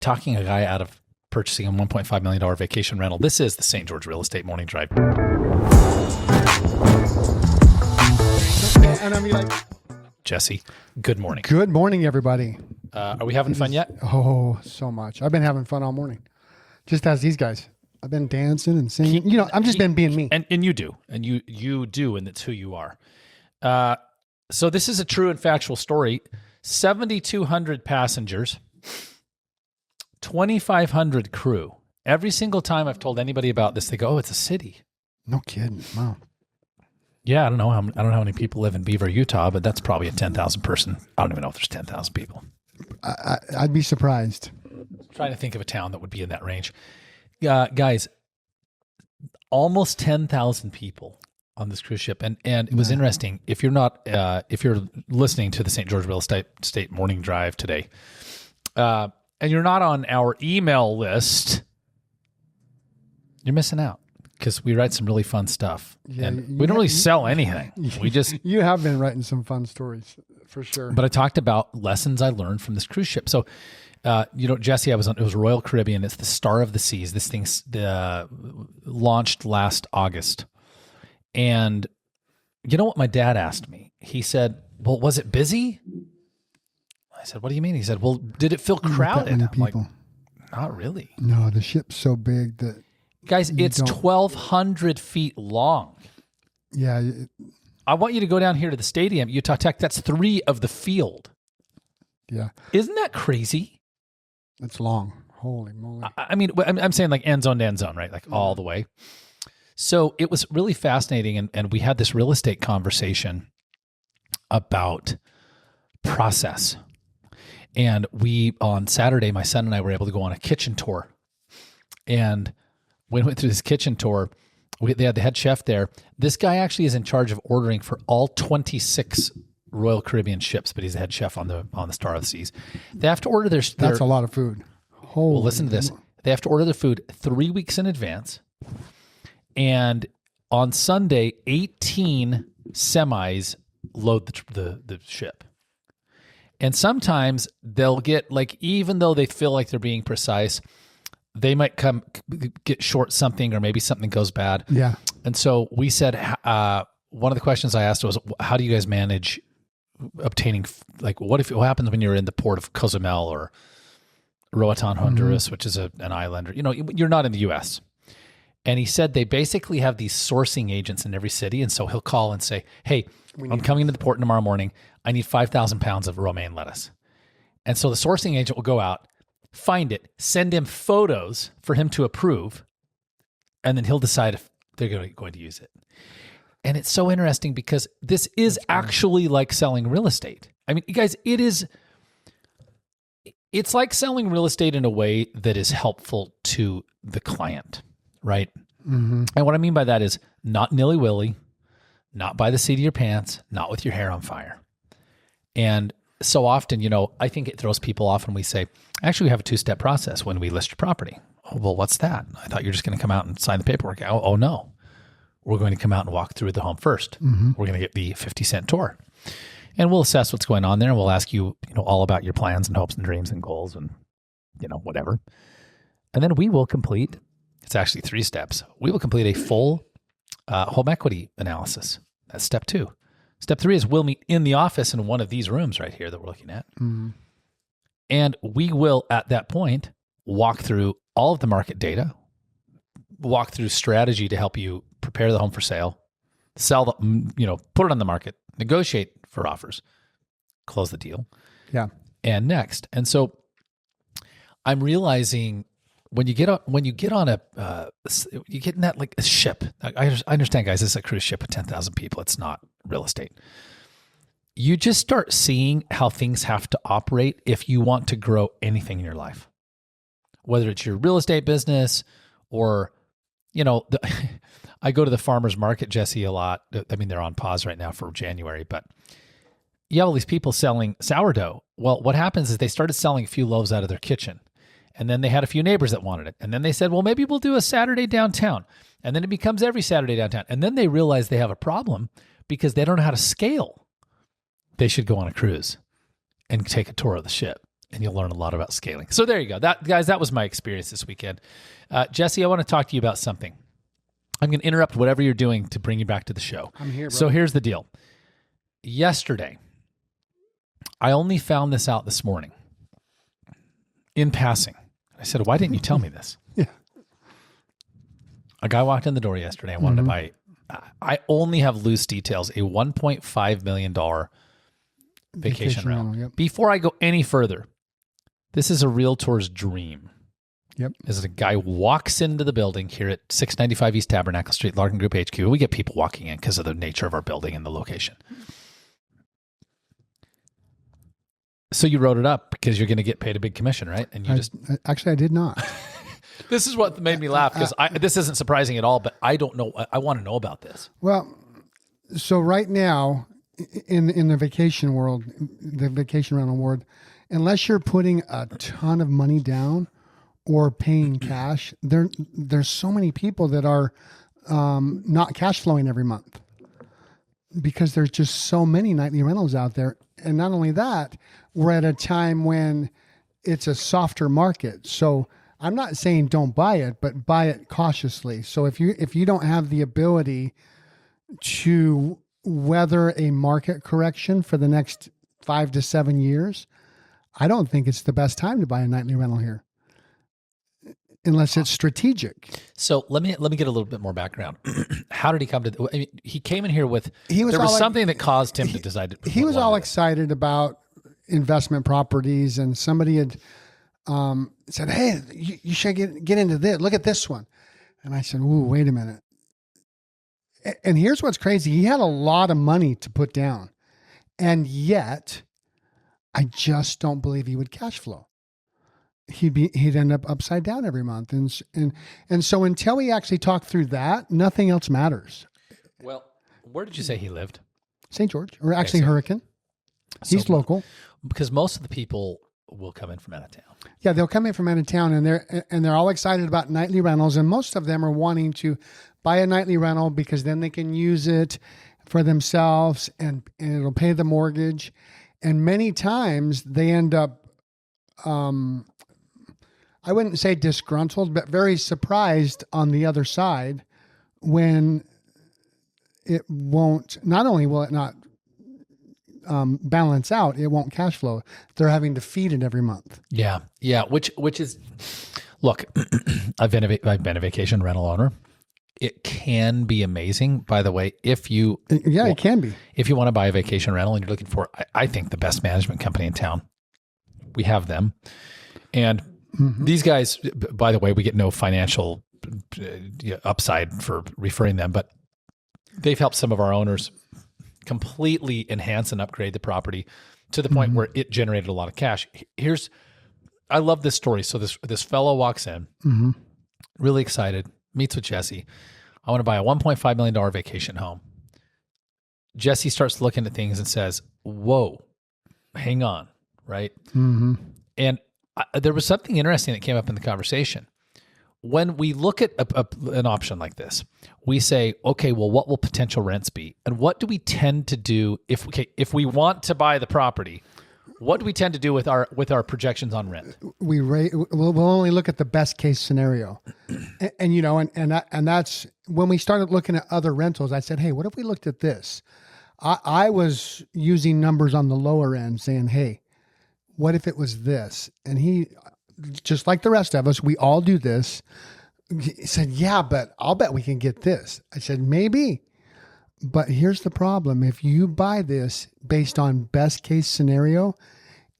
talking a guy out of purchasing a $1.5 million vacation rental. This is the St. George Real Estate Morning Drive. And I mean, like, Jesse, good morning. good morning, everybody. Are we having fun yet? Oh, so much. I've been having fun all morning. Just as these guys. I've been dancing and singing. You know, I'm just been being me. And you do. And you do, and it's who you are. So this is a true and factual story. 7,200 passengers, 2,500 crew. Every single time I've told anybody about this, they go, "Oh, it's a city." No kidding. Wow. Yeah, I don't know how many people live in Beaver, Utah, but that's probably a 10,000 person. I don't even know if there's 10,000 people. I'd be surprised. I'm trying to think of a town that would be in that range. Guys, almost 10,000 people on this cruise ship. And it was interesting. If you're listening to the St. George Real Estate Morning Drive today, and you're not on our email list, you're missing out because we write some really fun stuff. Yeah, and we don't really sell anything. You have been writing some fun stories for sure. But I talked about lessons I learned from this cruise ship. So, Jesse, it was Royal Caribbean. It's the Star of the Seas. This thing's launched last August. And you know what my dad asked me? He said, "Well, was it busy?" I said, "What do you mean?" He said, "Well, did it feel crowded?" I'm like, "Not really." No, the ship's so big that... Guys, it's 1,200 feet long. Yeah. I want you to go down here to the stadium, Utah Tech. That's 3 of the field. Yeah. Isn't that crazy? It's long. Holy moly. I mean, I'm saying like end zone to end zone, right? Like all the way. So it was really fascinating. And we had this real estate conversation about process. And on Saturday, my son and I were able to go on a kitchen tour. And when we went through this kitchen tour, they had the head chef there. This guy actually is in charge of ordering for all 26 Royal Caribbean ships, but he's the head chef on the Star of the Seas. They have to order their... That's a lot of food. Well, listen to this. They have to order their food 3 weeks in advance. And on Sunday, 18 semis load the ship. And sometimes they'll get, like, even though they feel like they're being precise, they might get short something, or maybe something goes bad. Yeah. And so we said, one of the questions I asked was, how do you guys manage obtaining, like, what happens when you're in the port of Cozumel or Roatan, Honduras, which is an island, or, you're not in the U.S. And he said they basically have these sourcing agents in every city. And so he'll call and say, "Hey, I'm coming into the port tomorrow morning. I need 5,000 pounds of romaine lettuce." And so the sourcing agent will go out, find it, send him photos for him to approve, and then he'll decide if they're going to use it. And it's so interesting because this is actually like selling real estate. I mean, you guys, it's like selling real estate in a way that is helpful to the client, right? Mm-hmm. And what I mean by that is not nilly-willy, not by the seat of your pants, not with your hair on fire. And so often, I think it throws people off when we say, actually, we have a 2-step process when we list your property. "Oh, well, what's that? I thought you were just going to come out and sign the paperwork." Oh, no. We're going to come out and walk through the home first. Mm-hmm. We're going to get the 50-cent tour. And we'll assess what's going on there. And we'll ask you, all about your plans and hopes and dreams and goals and, whatever. And then we will complete, it's actually 3 steps. We will complete a full home equity analysis. That's step 2. Step 3 is we'll meet in the office in one of these rooms right here that we're looking at. Mm-hmm. And we will, at that point, walk through all of the market data, walk through strategy to help you prepare the home for sale, sell put it on the market, negotiate for offers, close the deal. Yeah. And next. And so I'm realizing when you get on you get in that, like, a ship. I understand, guys, this is a cruise ship with 10,000 people. It's not real estate. You just start seeing how things have to operate if you want to grow anything in your life, whether it's your real estate business or, I go to the farmer's market, Jesse, a lot. I mean, they're on pause right now for January, but you have all these people selling sourdough. Well, what happens is they started selling a few loaves out of their kitchen. And then they had a few neighbors that wanted it. And then they said, well, maybe we'll do a Saturday downtown. And then it becomes every Saturday downtown. And then they realize they have a problem because they don't know how to scale. They should go on a cruise and take a tour of the ship. and you'll learn a lot about scaling. So there you go. That was my experience this weekend. Jesse, I want to talk to you about something. I'm going to interrupt whatever you're doing to bring you back to the show. I'm here, bro. So here's the deal. Yesterday, I only found this out this morning in passing. I said, why didn't you tell me this? Yeah. A guy walked in the door yesterday and wanted to buy, I only have loose details, a $1.5 million vacation rental. Yep. Before I go any further, this is a realtor's dream. Yep. As a guy walks into the building here at 695 East Tabernacle Street, Larkin Group HQ. We get people walking in because of the nature of our building and the location. So you wrote it up because you're going to get paid a big commission, right? And you I did not. This is what made me laugh because this isn't surprising at all, but I don't know. I want to know about this. Well, so right now in the vacation world, the vacation rental world, unless you're putting a ton of money down or paying cash, there's so many people that are not cash flowing every month because there's just so many nightly rentals out there. And not only that, we're at a time when it's a softer market. So I'm not saying don't buy it, but buy it cautiously. So if you don't have the ability to weather a market correction for the next 5 to 7 years, I don't think it's the best time to buy a nightly rental here, unless it's strategic. So let me get a little bit more background. How did he come to? I mean, he came in here with there was something that caused him to decide. He was all excited about investment properties, and somebody had said, "Hey, you should get into this. Look at this one." And I said, "Ooh, wait a minute." And here's what's crazy: he had a lot of money to put down, and yet I just don't believe he would cash flow. He'd end up upside down every month, and so until we actually talk through that, nothing else matters. Well, where did you say he lived? St. George, or actually Hurricane. He's local because most of the people will come in from out of town. Yeah, they'll come in from out of town, and they're all excited about nightly rentals, and most of them are wanting to buy a nightly rental because then they can use it for themselves, and it'll pay the mortgage. And many times they end up, I wouldn't say disgruntled, but very surprised on the other side when it won't, not only will it not balance out, it won't cash flow. They're having to feed it every month. Yeah. Yeah. Which is, look, I've been a vacation rental owner. It can be amazing, by the way, it can be. If you want to buy a vacation rental and you're looking for, I think, the best management company in town, we have them. And these guys, by the way, we get no financial upside for referring them, but they've helped some of our owners completely enhance and upgrade the property to the point where it generated a lot of cash. I love this story. So this fellow walks in, really excited, meets with Jesse. I want to buy a $1.5 million vacation home. Jesse starts looking at things and says, whoa, hang on, right? And there was something interesting that came up in the conversation. When we look at an option like this, we say, okay, well, what will potential rents be? And what do we tend to do if we want to buy the property? What do we tend to do with our projections on rent? We'll only look at the best case scenario, and that's when we started looking at other rentals. I said, hey, what if we looked at this? I was using numbers on the lower end, saying, hey, what if it was this? And he, just like the rest of us, we all do this. He said, yeah, but I'll bet we can get this. I said, maybe. But here's the problem. If you buy this based on best case scenario,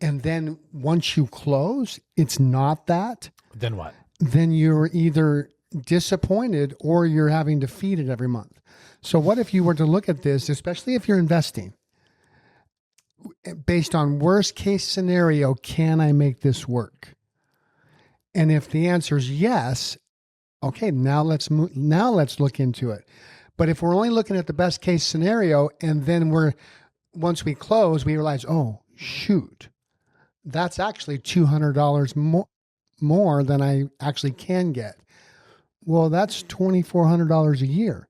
and then once you close, it's not that. Then what? Then you're either disappointed or you're having to feed it every month. So what if you were to look at this, especially if you're investing, based on worst case scenario, can I make this work? And if the answer is yes, okay, now let's look into it. But if we're only looking at the best case scenario, and then once we close, we realize, oh, shoot, that's actually $200 more than I actually can get. Well, that's $2,400 a year.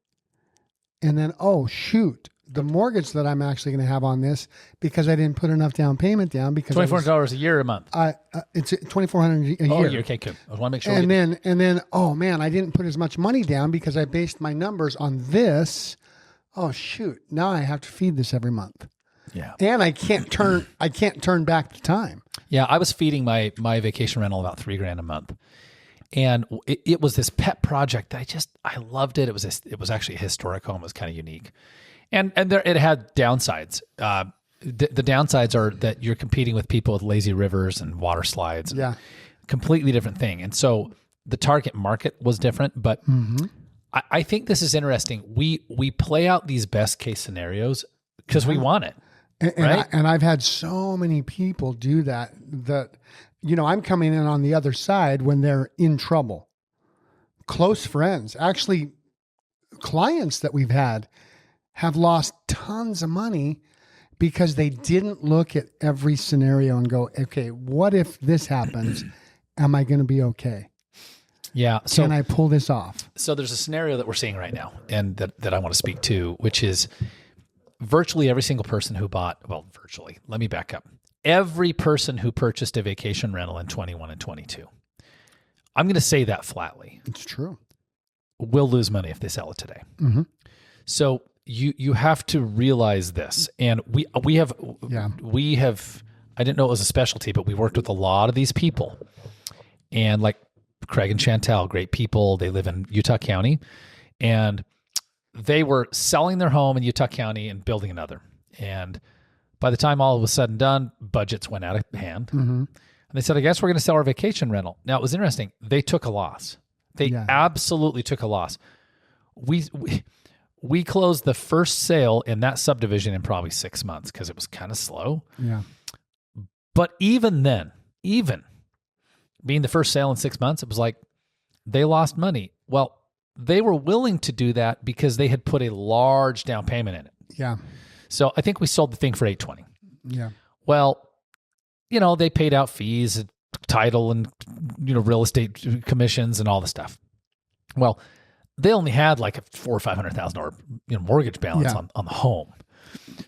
And then, oh, shoot, the mortgage that I'm actually going to have on this, because I didn't put enough down payment down, because $2,400 a year or a month? It's $2,400 a year. Oh, yeah, okay, good. I want to make sure. And then, oh man, I didn't put as much money down because I based my numbers on this. Oh shoot! Now I have to feed this every month. Yeah, and I can't turn back the time. Yeah, I was feeding my vacation rental about $3,000 a month, and it was this pet project that I loved it. It was actually a historic home. It was kind of unique, and it had downsides. The downsides are that you're competing with people with lazy rivers and water slides. Yeah, completely different thing. And so the target market was different, but I think this is interesting. We play out these best case scenarios because we want it. Right? And I've had so many people do that, I'm coming in on the other side when they're in trouble. Close friends, actually clients that we've had, have lost tons of money because they didn't look at every scenario and go, okay, what if this happens? Am I going to be okay? Yeah. So can I pull this off? So there's a scenario that we're seeing right now, and that I want to speak to, which is virtually every single person who virtually, let me back up. Every person who purchased a vacation rental in 21 and 22, I'm going to say that flatly. It's true. Will lose money if they sell it today. Mm-hmm. So you have to realize this. And we have, I didn't know it was a specialty, but we worked with a lot of these people, and like Craig and Chantel, great people. They live in Utah County, and they were selling their home in Utah County and building another. And by the time all was said and done, budgets went out of hand. Mm-hmm. And they said, I guess we're going to sell our vacation rental. Now, it was interesting. They took a loss. They absolutely took a loss. We closed the first sale in that subdivision in probably 6 months because it was kind of slow. Yeah. But even then, even being the first sale in 6 months, it was like they lost money. Well, they were willing to do that because they had put a large down payment in it. Yeah. So I think we sold the thing for $820. Yeah. Well, they paid out fees, title, and real estate commissions and all the stuff. Well, they only had like a $400,000 or $500,000 mortgage balance on the home.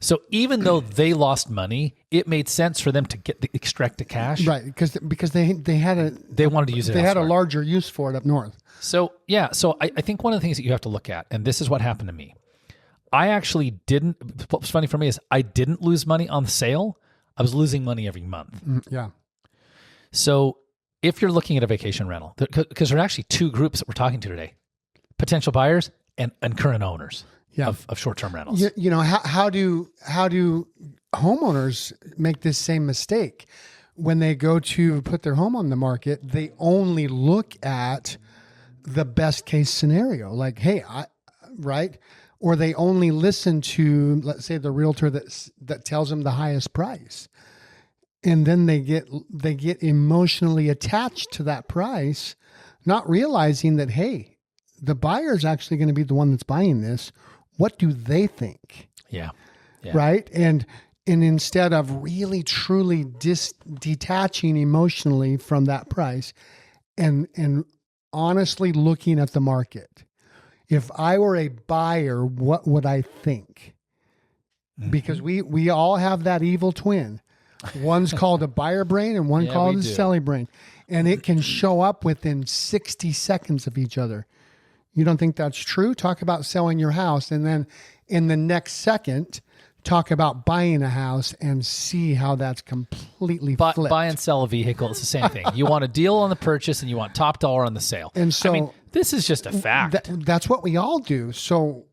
So even though they lost money, it made sense for them to extract the cash, right? Because they wanted to use it. They had a elsewhere. larger use for it up north. So I think one of the things that you have to look at, and this is what happened to me. I actually didn't. What was funny for me is I didn't lose money on the sale. I was losing money every month. Yeah. So if you're looking at a vacation rental, because there are actually two groups that we're talking to today: potential buyers and current owners. Of short-term rentals. How do homeowners make this same mistake? When they go to put their home on the market, they only look at the best case scenario. Like, hey, right? Or they only listen to, let's say, the realtor that tells them the highest price. And then they get emotionally attached to that price, not realizing that, hey, the buyer's actually going to be the one that's buying this. What do they think? Yeah. Right. And instead of really truly detaching emotionally from that price and honestly looking at the market, if I were a buyer, what would I think? Mm-hmm. Because we all have that evil twin. One's called a buyer brain and one called a seller brain. And it can show up within 60 seconds of each other. You don't think that's true? Talk about selling your house, and then in the next second, talk about buying a house and see how that's completely flipped. Buy and sell a vehicle, it's the same thing. You want a deal on the purchase and you want top dollar on the sale. And so this is just a fact. That's what we all do. So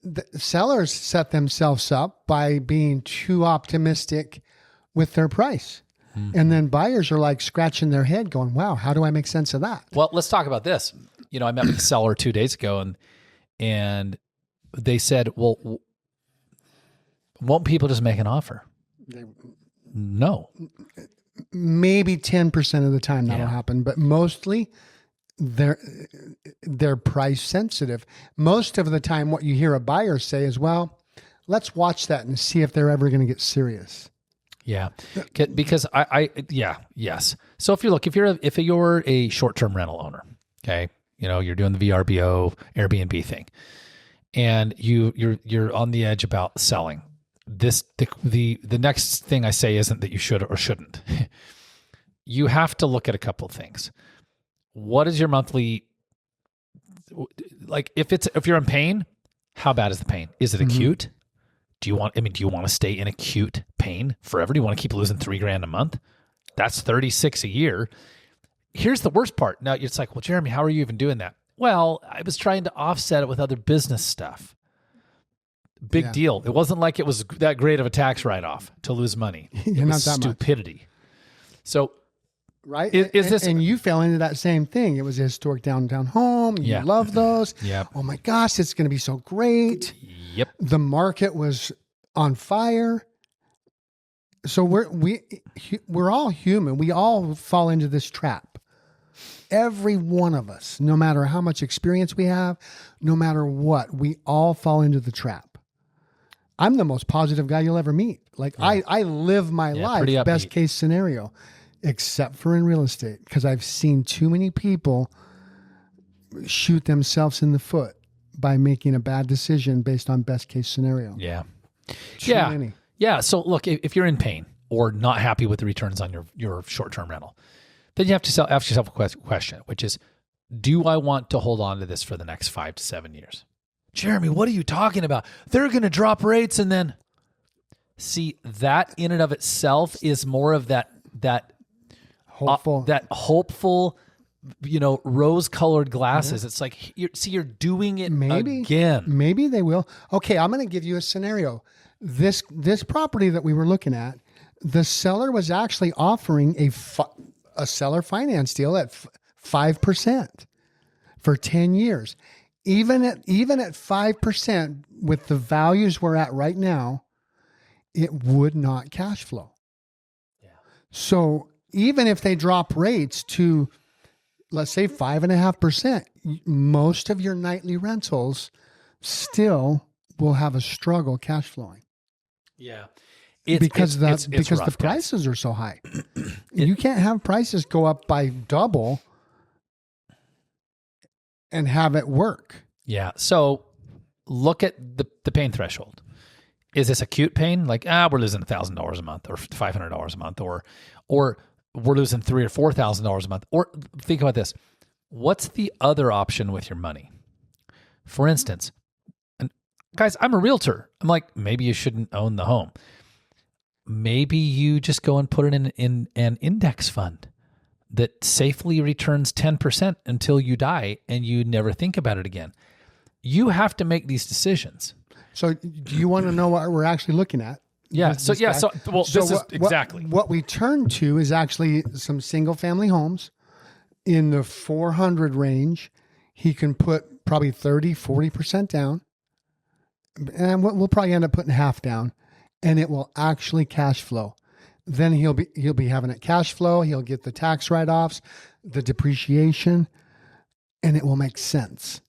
the sellers set themselves up by being too optimistic with their price. Mm-hmm. And then buyers are like scratching their head going, wow, how do I make sense of that? Well, let's talk about this. I met with a seller 2 days ago and they said, well, won't people just make an offer? No. Maybe 10% of the time that'll happen, but mostly they're price sensitive. Most of the time what you hear a buyer say is, well, let's watch that and see if they're ever going to get serious. Yeah. Because yes. So if you're a short-term rental owner, okay, you're doing the VRBO Airbnb thing, and you're on the edge about selling. The next thing I say isn't that you should or shouldn't. You have to look at a couple of things. What is your monthly, like if you're in pain, how bad is the pain? Is it acute? Do you want to stay in acute pain forever? Do you want to keep losing $3,000 a month? That's 36 a year. Here's the worst part. Now it's like, well, Jeremy, how are you even doing that? Well, I was trying to offset it with other business stuff. Big deal. It wasn't like it was that great of a tax write-off to lose money. It was stupidity. So, right? Is this? And you fell into that same thing. It was a historic downtown home. You love those. Yep. Oh my gosh, it's going to be so great. Yep. The market was on fire. So we're all human. We all fall into this trap. Every one of us, no matter how much experience we have, no matter what, we all fall into the trap. I'm the most positive guy you'll ever meet. Like I live my life best case scenario, except for in real estate, because I've seen too many people shoot themselves in the foot by making a bad decision based on best case scenario. Yeah. Too many. Yeah. So look, if you're in pain or not happy with the returns on your short-term rental, then you have to ask yourself a question, which is, do I want to hold on to this for the next 5 to 7 years? Jeremy, what are you talking about? They're going to drop rates and then... See, that in and of itself is more of that hopeful, rose-colored glasses. It's like, you're doing it again. Maybe they will. Okay, I'm going to give you a scenario. This property that we were looking at, the seller was actually offering a seller finance deal at 5% for 10 years. Even at 5%, with the values we're at right now, it would not cash flow. Yeah. So even if they drop rates to, let's say 5.5%, most of your nightly rentals still will have a struggle cash flowing. Yeah. Because the prices are so high. You can't have prices go up by double and have it work. Yeah. So look at the pain threshold. Is this acute pain? Like, we're losing $1,000 a month or $500 a month, or we're losing $3,000 or $4,000 a month. Or think about this. What's the other option with your money? For instance, and guys, I'm a realtor. I'm like, maybe you shouldn't own the home. Maybe you just go and put it in an index fund that safely returns 10% until you die and you never think about it again. You have to make these decisions. So do you want to know what we're actually looking at? Yeah. This is exactly. What we turn to is actually some single family homes in the 400 range. He can put probably 30-40% down, and we'll probably end up putting half down, and it will actually cash flow. Then he'll be having it cash flow. He'll get the tax write-offs, the depreciation, and it will make sense.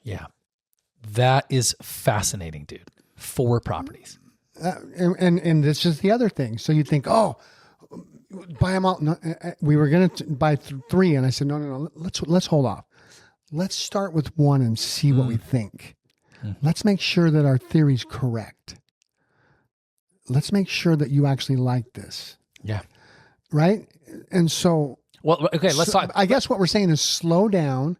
Yeah. That is fascinating, dude. 4 properties. And this is the other thing. So you think, buy them all. No, we were going to buy 3. And I said, no. Let's hold off. Let's start with 1 and see what we think. Mm-hmm. Let's make sure that our theory's correct. Let's make sure that you actually like this. Yeah. Right. And so, well, okay, let's talk. I guess what we're saying is slow down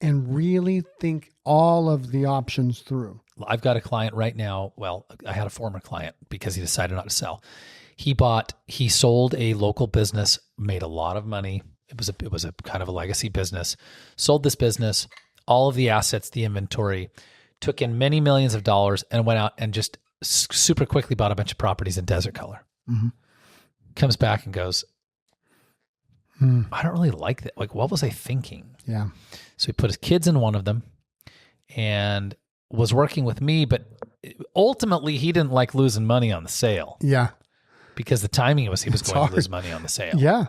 and really think all of the options through. I've got a client right now. Well, I had a former client because he decided not to sell. He sold a local business, made a lot of money. It was a kind of a legacy business. Sold this business, all of the assets, the inventory, took in many millions of dollars and went out and just super quickly bought a bunch of properties in desert color. Mm-hmm. Comes back and goes, I don't really like that. Like, what was I thinking? Yeah. So he put his kids in one of them and was working with me, but ultimately he didn't like losing money on the sale. Yeah. Because the timing was he was going to lose money on the sale. Yeah.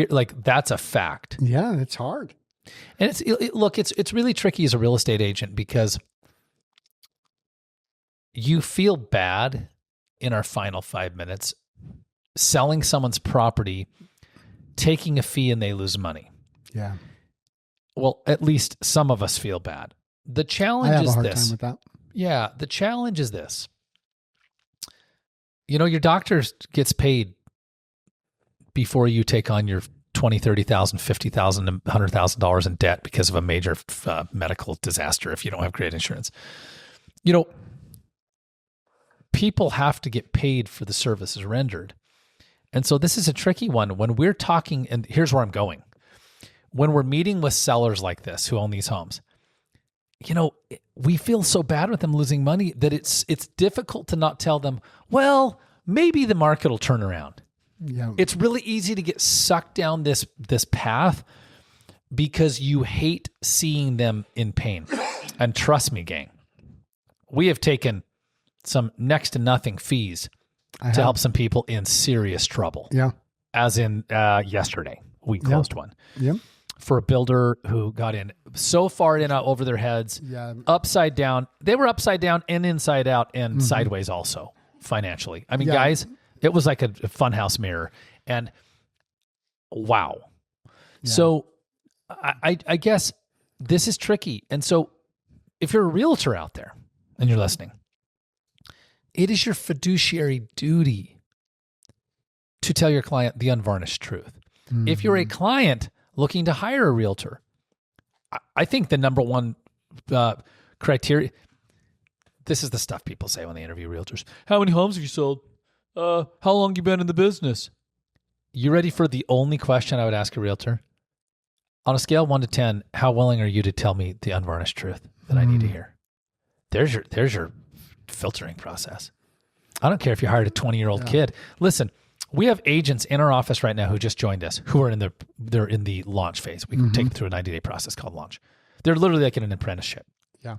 Like, that's a fact. Yeah, it's hard. And it's really tricky as a real estate agent because you feel bad in our final 5 minutes selling someone's property, taking a fee, and they lose money. Yeah. Well, at least some of us feel bad. The I challenge have a is hard this. time with that. Yeah, the challenge is this. Your doctor gets paid before you take on your $20,000, $30,000, $50,000, and $100,000 in debt because of a major medical disaster if you don't have great insurance. People have to get paid for the services rendered. And so this is a tricky one. When we're talking, and here's where I'm going. When we're meeting with sellers like this who own these homes, we feel so bad with them losing money that it's difficult to not tell them, well, maybe the market will turn around. Yeah. It's really easy to get sucked down this path because you hate seeing them in pain. And trust me, gang, we have taken some next to nothing fees to help some people in serious trouble. Yeah. As in yesterday, we closed one. Yeah. For a builder who got in so far in over their heads, upside down. They were upside down and inside out and sideways also financially. I mean, guys, it was like a funhouse mirror. And wow. Yeah. So I guess this is tricky. And so if you're a realtor out there and you're listening, it is your fiduciary duty to tell your client the unvarnished truth. Mm-hmm. If you're a client looking to hire a realtor, I think the number one criteria, this is the stuff people say when they interview realtors. How many homes have you sold? How long you been in the business? You ready for the only question I would ask a realtor? On a scale of 1 to 10, how willing are you to tell me the unvarnished truth that I need to hear? There's your filtering process. I don't care if you hired a 20-year-old kid. Listen, we have agents in our office right now who just joined us, who are they're in the launch phase. We take them through a 90-day process called launch. They're literally like in an apprenticeship. Yeah.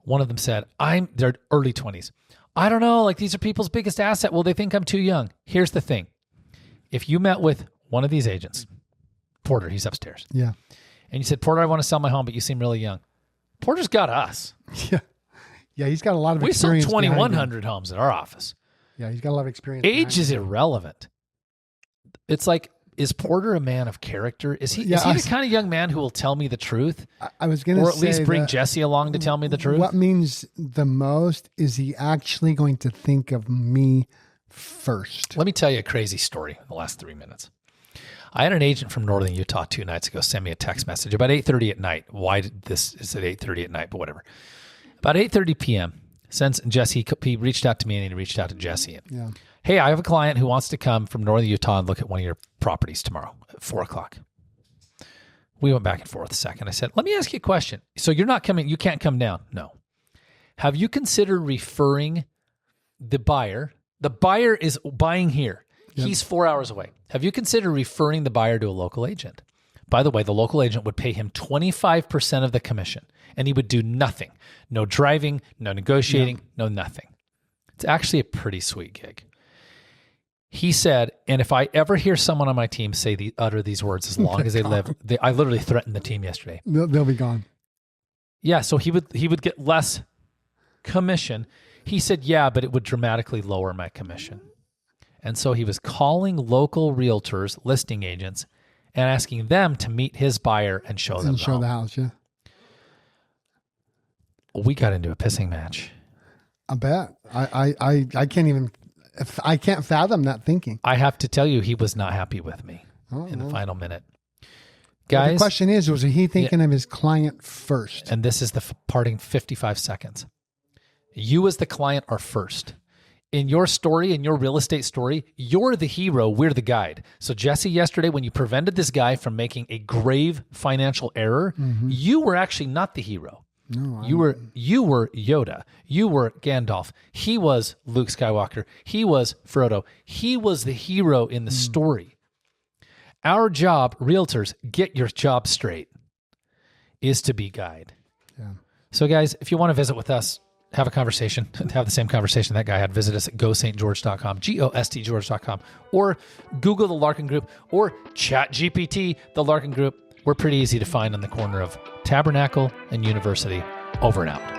One of them said, they're early 20s. I don't know, like these are people's biggest asset. Well, they think I'm too young. Here's the thing. If you met with one of these agents, Porter, he's upstairs. Yeah. And you said, Porter, I want to sell my home, but you seem really young. Porter's got us. Yeah. Yeah, he's got a lot of experience. We sold 2,100 homes at our office. Yeah, he's got a lot of experience. Age is irrelevant. It's like, is Porter a man of character? Is he the kind of young man who will tell me the truth? I was going to say, or at least bring Jesse along to tell me the truth. What means the most is he actually going to think of me first? Let me tell you a crazy story in the last 3 minutes. I had an agent from Northern Utah 2 nights ago send me a text message about 8:30 at night. Why did this is at 8:30 at night? But whatever. About 8:30 p.m. Since Jesse, he reached out to me and he reached out to Jesse. Yeah. Hey, I have a client who wants to come from Northern Utah and look at one of your properties tomorrow at 4:00. We went back and forth a second. I said, let me ask you a question. So you're not coming, you can't come down? No. Have you considered referring the buyer? The buyer is buying here. Yep. He's 4 hours away. Have you considered referring the buyer to a local agent? By the way, the local agent would pay him 25% of the commission and he would do nothing. No driving, no negotiating, no nothing. It's actually a pretty sweet gig. He said, and if I ever hear someone on my team utter these words as long as they live, I literally threatened the team yesterday. They'll be gone. Yeah, so he would get less commission. He said, yeah, but it would dramatically lower my commission. And so he was calling local realtors, listing agents, and asking them to meet his buyer and show them the house. Yeah. We got into a pissing match. I bet. I can't even. I can't fathom that thinking. I have to tell you, he was not happy with me in the final minute. Guys, well, the question is, was he thinking of his client first? And this is the parting 55 seconds. You as the client are first. In your story, in your real estate story, you're the hero, we're the guide. So Jesse, yesterday, when you prevented this guy from making a grave financial error, you were actually not the hero. No, you were Yoda. You were Gandalf. He was Luke Skywalker. He was Frodo. He was the hero in the story. Our job, realtors, get your job straight, is to be guide. Yeah. So guys, if you want to visit with us, have a conversation, have the same conversation that guy had, visit us at gostgeorge.com, GOSTGeorge.com, or Google the Larkin Group, or ChatGPT, the Larkin Group. We're pretty easy to find on the corner of Tabernacle and University. Over and out.